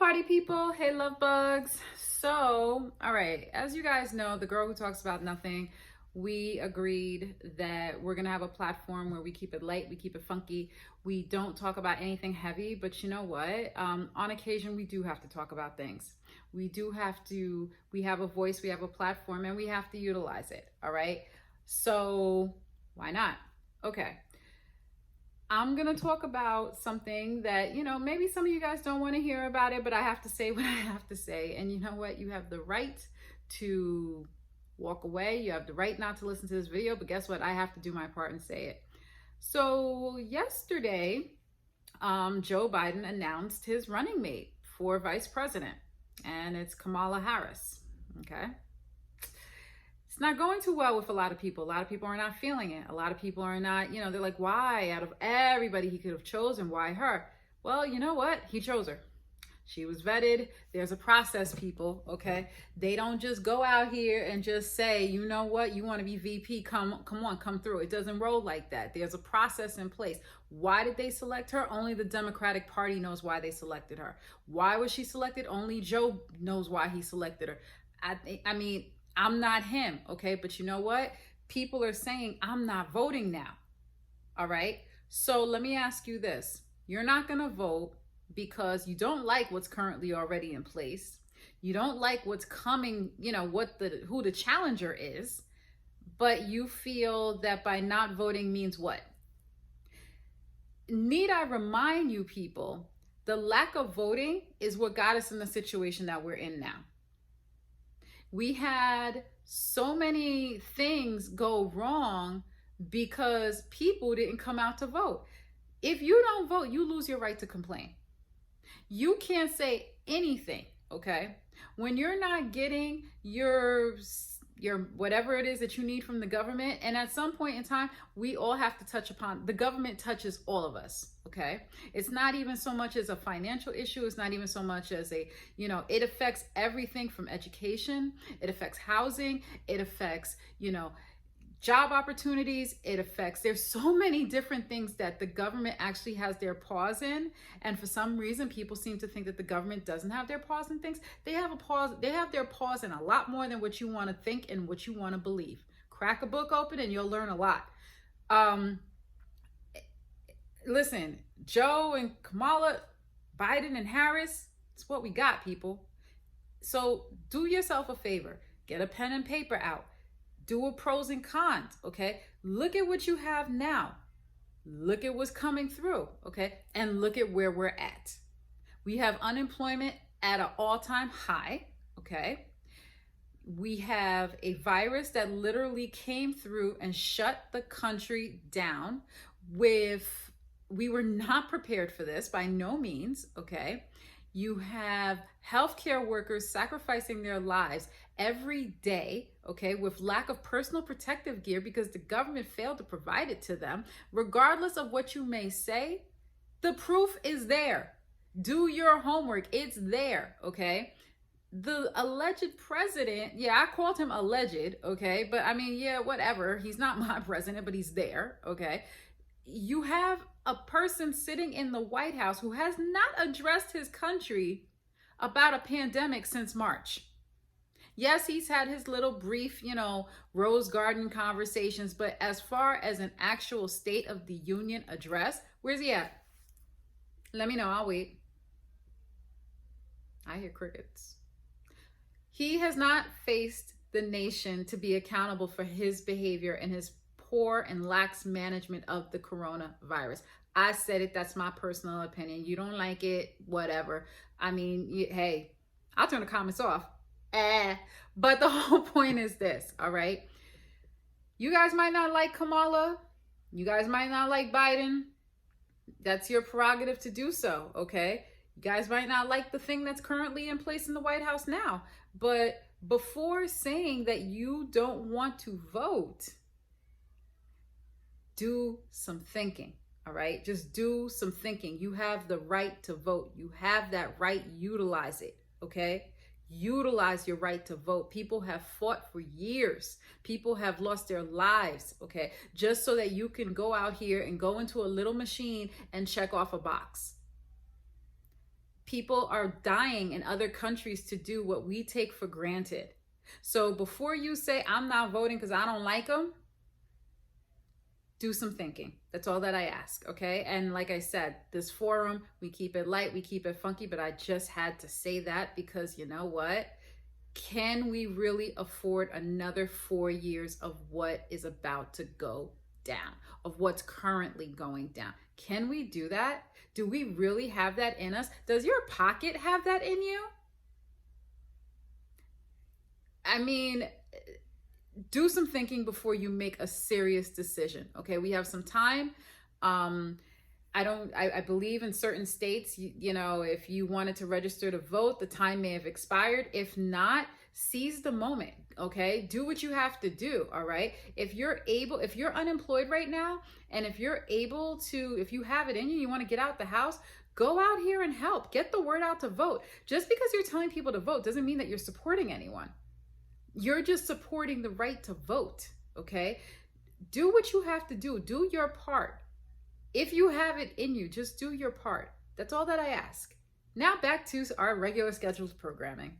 party people. Hey, love bugs. So, all right, as you guys know, the girl who talks about nothing, we agreed that we're going to have a platform where we keep it light, we keep it funky. We don't talk about anything heavy, but you know what? On occasion, we do have to talk about things. We have a voice, we have a platform, and we have to utilize it. All right. So, why not? Okay. I'm going to talk about something that, maybe some of you guys don't want to hear about it, but I have to say what I have to say. And you know what? You have the right to walk away. You have the right not to listen to this video, but guess what? I have to do my part and say it. So yesterday, Joe Biden announced his running mate for vice president, and it's Kamala Harris. Okay. It's not going too well with a lot of people. A lot of people are not feeling it. A lot of people are not, they're like, why? Out of everybody he could have chosen, why her? Well, you know what? He chose her. She was vetted. There's a process, people, okay? They don't just go out here and just say, you know what? You want to be VP, come on, come through. It doesn't roll like that. There's a process in place. Why did they select her? Only the Democratic Party knows why they selected her. Why was she selected? Only Joe knows why he selected her. I mean, I'm not him, okay? But you know what? People are saying, I'm not voting now, all right? So let me ask you this. You're not going to vote because you don't like what's currently already in place. You don't like what's coming, who the challenger is, but you feel that by not voting means what? Need I remind you people, the lack of voting is what got us in the situation that we're in now. We had so many things go wrong because people didn't come out to vote. If you don't vote, you lose your right to complain. You can't say anything, okay? When you're not getting your whatever it is that you need from the government, and at some point in time, we all have to touch upon, the government touches all of us, okay? It's not even so much as a financial issue. It's not even so much as it affects everything from education. It affects housing. It affects, job opportunities. There's so many different things that the government actually has their paws in. And for some reason, people seem to think that the government doesn't have their paws in things. They have their paws in a lot more than what you want to think and what you want to believe. Crack a book open and you'll learn a lot. Listen, Joe and Kamala, Biden and Harris, it's what we got, people. So do yourself a favor. Get a pen and paper out. Do a pros and cons, okay? Look at what you have now. Look at what's coming through, okay? And look at where we're at. We have unemployment at an all-time high, okay? We have a virus that literally came through and shut the country down we were not prepared for this by no means, okay? You have healthcare workers sacrificing their lives every day, okay, with lack of personal protective gear because the government failed to provide it to them. Regardless of what you may say, the proof is there. Do your homework. It's there, okay? The alleged president, I called him alleged, okay? But I mean, whatever. He's not my president, but he's there, okay? You have a person sitting in the White House who has not addressed his country about a pandemic since March. Yes, he's had his little brief, Rose Garden conversations, but as far as an actual State of the Union address, where's he at? Let me know, I'll wait. I hear crickets. He has not faced the nation to be accountable for his behavior and his poor and lax management of the coronavirus. I said it. That's my personal opinion. You don't like it, whatever. I mean, hey, I'll turn the comments off. But the whole point is this, all right? You guys might not like Kamala. You guys might not like Biden. That's your prerogative to do so, okay? You guys might not like the thing that's currently in place in the White House now. But before saying that you don't want to vote, do some thinking, all right? Just do some thinking. You have the right to vote. You have that right. Utilize it, okay? Utilize your right to vote. People have fought for years. People have lost their lives, okay? Just so that you can go out here and go into a little machine and check off a box. People are dying in other countries to do what we take for granted. So before you say, I'm not voting because I don't like them, do some thinking. That's all that I ask, okay? And like I said, this forum, we keep it light, we keep it funky, but I just had to say that because you know what? Can we really afford another 4 years of what is about to go down, of what's currently going down? Can we do that? Do we really have that in us? Does your pocket have that in you? I mean, do some thinking before you make a serious decision. Okay, we have some time. I believe in certain states, you know, if you wanted to register to vote, the time may have expired. If not, seize the moment. Okay, do what you have to do. All right, if you're unemployed right now, and if you're able to, if you have it in you, you want to get out the house, go out here and help. Get the word out to vote. Just because you're telling people to vote doesn't mean that you're supporting anyone. You're just supporting the right to vote, okay? Do what you have to do. Do your part. If you have it in you, just do your part. That's all that I ask. Now back to our regular scheduled programming.